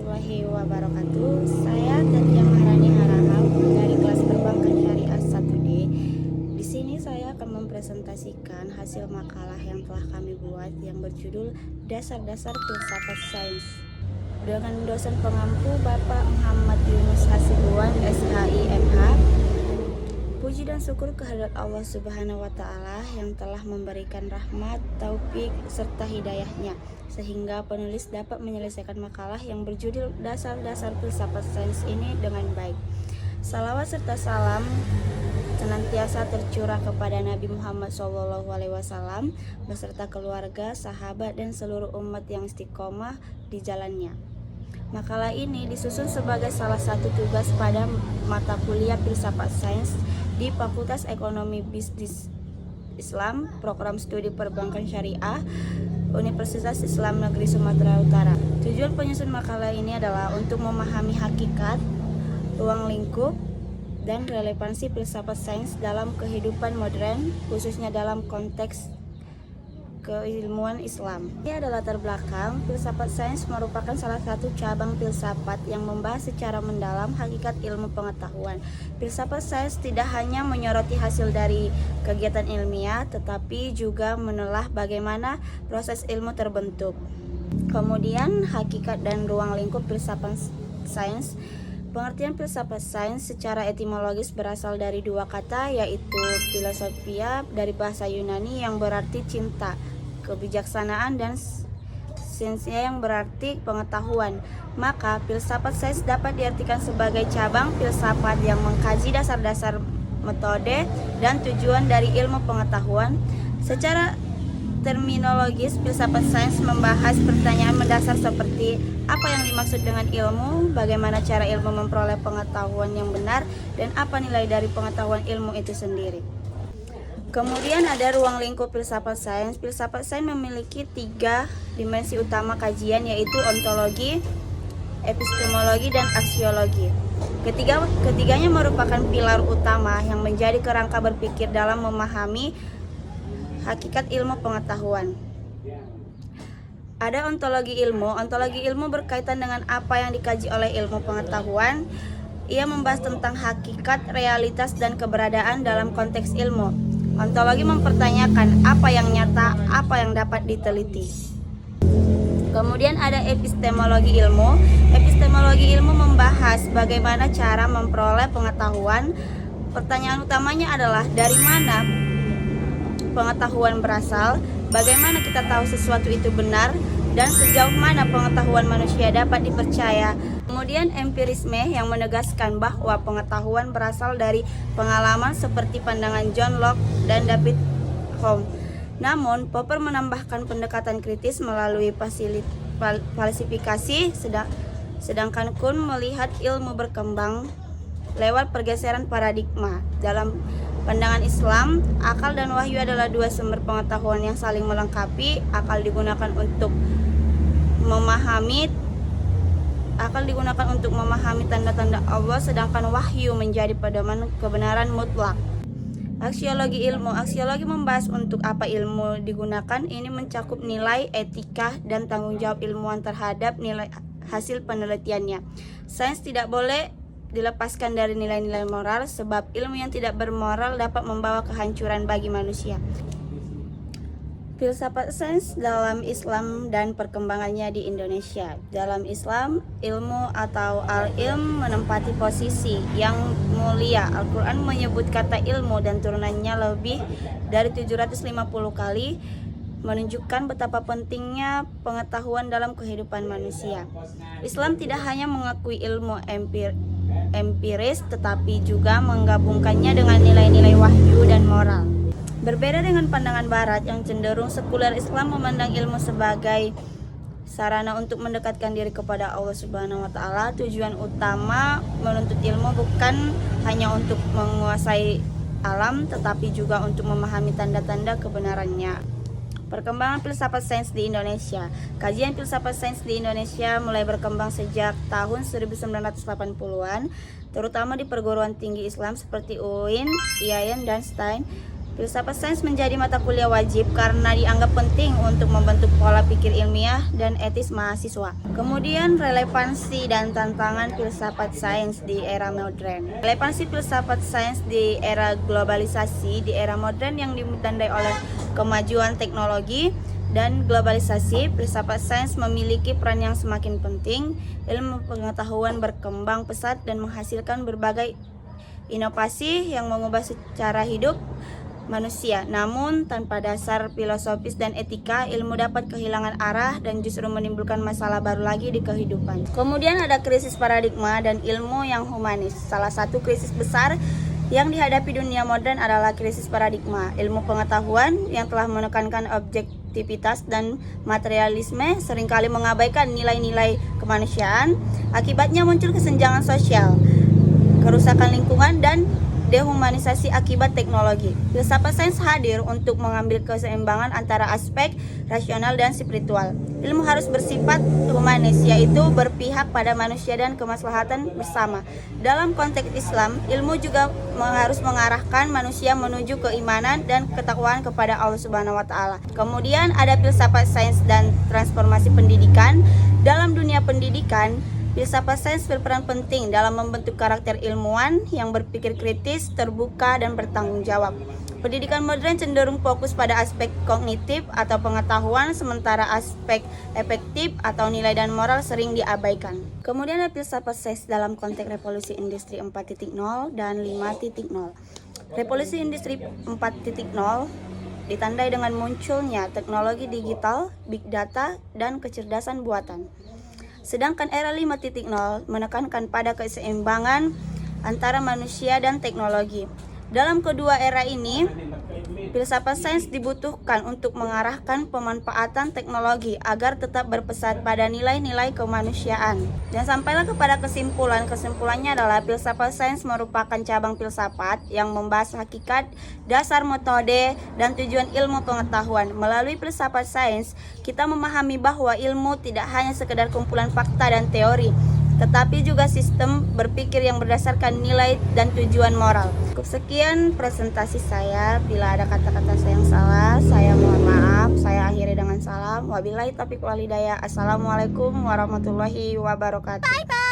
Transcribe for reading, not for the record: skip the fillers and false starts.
warahmatullahi wabarakatuh. Saya Tatia Maharani Harahap dari kelas Perbankan Syariah 1D. Di sini saya akan mempresentasikan hasil makalah yang telah kami buat yang berjudul Dasar-dasar Filsafat Sains dengan dosen pengampu Bapak Muhammad Yunus Hasibuan SHI MH. Puji dan syukur kehadirat Allah Subhanahu wa Ta'ala yang telah memberikan rahmat, taufik, serta hidayahnya sehingga penulis dapat menyelesaikan makalah yang berjudul Dasar-dasar Filsafat Sains ini dengan baik. Salawat serta salam senantiasa tercurah kepada Nabi Muhammad SAW beserta keluarga, sahabat, dan seluruh umat yang istiqomah di jalannya. Makalah ini disusun sebagai salah satu tugas pada mata kuliah Filsafat Sains di Fakultas Ekonomi Bisnis Islam, Program Studi Perbankan Syariah, Universitas Islam Negeri Sumatera Utara. Tujuan penyusun makalah ini adalah untuk memahami hakikat, ruang lingkup, dan relevansi filsafat sains dalam kehidupan modern, khususnya dalam konteks keilmuan Islam. Ini adalah latar belakang. Filsafat sains merupakan salah satu cabang filsafat yang membahas secara mendalam hakikat ilmu pengetahuan. Filsafat sains tidak hanya menyoroti hasil dari kegiatan ilmiah, tetapi juga menelah bagaimana proses ilmu terbentuk. Kemudian, hakikat dan ruang lingkup filsafat sains. Pengertian filsafat sains secara etimologis berasal dari dua kata, yaitu filosofia dari bahasa Yunani yang berarti cinta, kebijaksanaan, dan sainsia yang berarti pengetahuan. Maka filsafat sains dapat diartikan sebagai cabang filsafat yang mengkaji dasar-dasar metode dan tujuan dari ilmu pengetahuan. Secara terminologis, filsafat sains membahas pertanyaan mendasar seperti apa yang dimaksud dengan ilmu, bagaimana cara ilmu memperoleh pengetahuan yang benar, dan apa nilai dari pengetahuan ilmu itu sendiri. Kemudian ada ruang lingkup filsafat sains. Filsafat sains memiliki 3 dimensi utama kajian, yaitu ontologi, epistemologi, dan aksiologi. Ketiganya merupakan pilar utama yang menjadi kerangka berpikir dalam memahami hakikat ilmu pengetahuan. Ada ontologi ilmu. Ontologi ilmu berkaitan dengan apa yang dikaji oleh ilmu pengetahuan. Ia membahas tentang hakikat, realitas, dan keberadaan dalam konteks ilmu. Ontologi mempertanyakan apa yang nyata, apa yang dapat diteliti. Kemudian ada epistemologi ilmu. Epistemologi ilmu membahas bagaimana cara memperoleh pengetahuan. Pertanyaan utamanya adalah dari mana pengetahuan berasal, bagaimana kita tahu sesuatu itu benar, dan sejauh mana pengetahuan manusia dapat dipercaya. Kemudian empirisme yang menegaskan bahwa pengetahuan berasal dari pengalaman seperti pandangan John Locke dan David Hume. Namun, Popper menambahkan pendekatan kritis melalui falsifikasi, sedangkan Kuhn melihat ilmu berkembang lewat pergeseran paradigma. Dalam pandangan Islam, akal dan wahyu adalah dua sumber pengetahuan yang saling melengkapi. Akal digunakan untuk memahami tanda-tanda Allah, sedangkan wahyu menjadi pedoman kebenaran mutlak. Aksiologi ilmu. Aksiologi membahas untuk apa ilmu digunakan. Ini mencakup nilai, etika, dan tanggung jawab ilmuwan terhadap nilai hasil penelitiannya. Sains tidak boleh dilepaskan dari nilai-nilai moral, sebab ilmu yang tidak bermoral dapat membawa kehancuran bagi manusia. Filsafat sains dalam Islam dan perkembangannya di Indonesia. Dalam Islam, ilmu atau al-ilm menempati posisi yang mulia. Al-Quran menyebut kata ilmu dan turunannya lebih dari 750 kali, menunjukkan betapa pentingnya pengetahuan dalam kehidupan manusia. Islam tidak hanya mengakui ilmu empiris, tetapi juga menggabungkannya dengan nilai-nilai wahyu dan moral. Berbeda dengan pandangan barat yang cenderung sekuler, Islam memandang ilmu sebagai sarana untuk mendekatkan diri kepada Allah Subhanahu wa Ta'ala. Tujuan utama menuntut ilmu bukan hanya untuk menguasai alam, tetapi juga untuk memahami tanda-tanda kebenarannya. Perkembangan filsafat sains di Indonesia. Kajian filsafat sains di Indonesia mulai berkembang sejak tahun 1980-an, terutama di perguruan tinggi Islam seperti UIN, IAIN, dan STAIN. Filsafat sains menjadi mata kuliah wajib karena dianggap penting untuk membentuk pola pikir ilmiah dan etis mahasiswa. Kemudian relevansi dan tantangan filsafat sains di era modern. Relevansi filsafat sains di era globalisasi, di era modern yang ditandai oleh kemajuan teknologi dan globalisasi, filsafat sains memiliki peran yang semakin penting. Ilmu pengetahuan berkembang pesat dan menghasilkan berbagai inovasi yang mengubah secara hidup manusia. Namun tanpa dasar filosofis dan etika, ilmu dapat kehilangan arah dan justru menimbulkan masalah baru lagi di kehidupan. Kemudian ada krisis paradigma dan ilmu yang humanis. Salah satu krisis besar yang dihadapi dunia modern adalah krisis paradigma. Ilmu pengetahuan yang telah menekankan objektivitas dan materialisme seringkali mengabaikan nilai-nilai kemanusiaan. Akibatnya muncul kesenjangan sosial, kerusakan lingkungan, dan dehumanisasi akibat teknologi. Filsafat sains hadir untuk mengambil keseimbangan antara aspek rasional dan spiritual. Ilmu harus bersifat humanis, yaitu berpihak pada manusia dan kemaslahatan bersama. Dalam konteks Islam, ilmu juga harus mengarahkan manusia menuju keimanan dan ketakwaan kepada Allah Subhanahu wa taala. Kemudian ada filsafat sains dan transformasi pendidikan. Dalam dunia pendidikan, filsafat sains berperan penting dalam membentuk karakter ilmuwan yang berpikir kritis, terbuka, dan bertanggung jawab. Pendidikan modern cenderung fokus pada aspek kognitif atau pengetahuan, sementara aspek efektif atau nilai dan moral sering diabaikan. Kemudian ada filsafat sains dalam konteks revolusi industri 4.0 dan 5.0. Revolusi industri 4.0 ditandai dengan munculnya teknologi digital, big data, dan kecerdasan buatan. Sedangkan era 5.0 menekankan pada keseimbangan antara manusia dan teknologi. Dalam kedua era ini, filsafat sains dibutuhkan untuk mengarahkan pemanfaatan teknologi agar tetap berpusat pada nilai-nilai kemanusiaan. Dan sampailah kepada kesimpulan. Kesimpulannya adalah filsafat sains merupakan cabang filsafat yang membahas hakikat, dasar metode, dan tujuan ilmu pengetahuan. Melalui filsafat sains, kita memahami bahwa ilmu tidak hanya sekedar kumpulan fakta dan teori, tetapi juga sistem berpikir yang berdasarkan nilai dan tujuan moral. Cukup sekian presentasi saya. Bila ada kata-kata saya yang salah, saya mohon maaf. Saya akhiri dengan salam. Wabillahi taufiq wal hidayah. Assalamualaikum warahmatullahi wabarakatuh. Bye bye.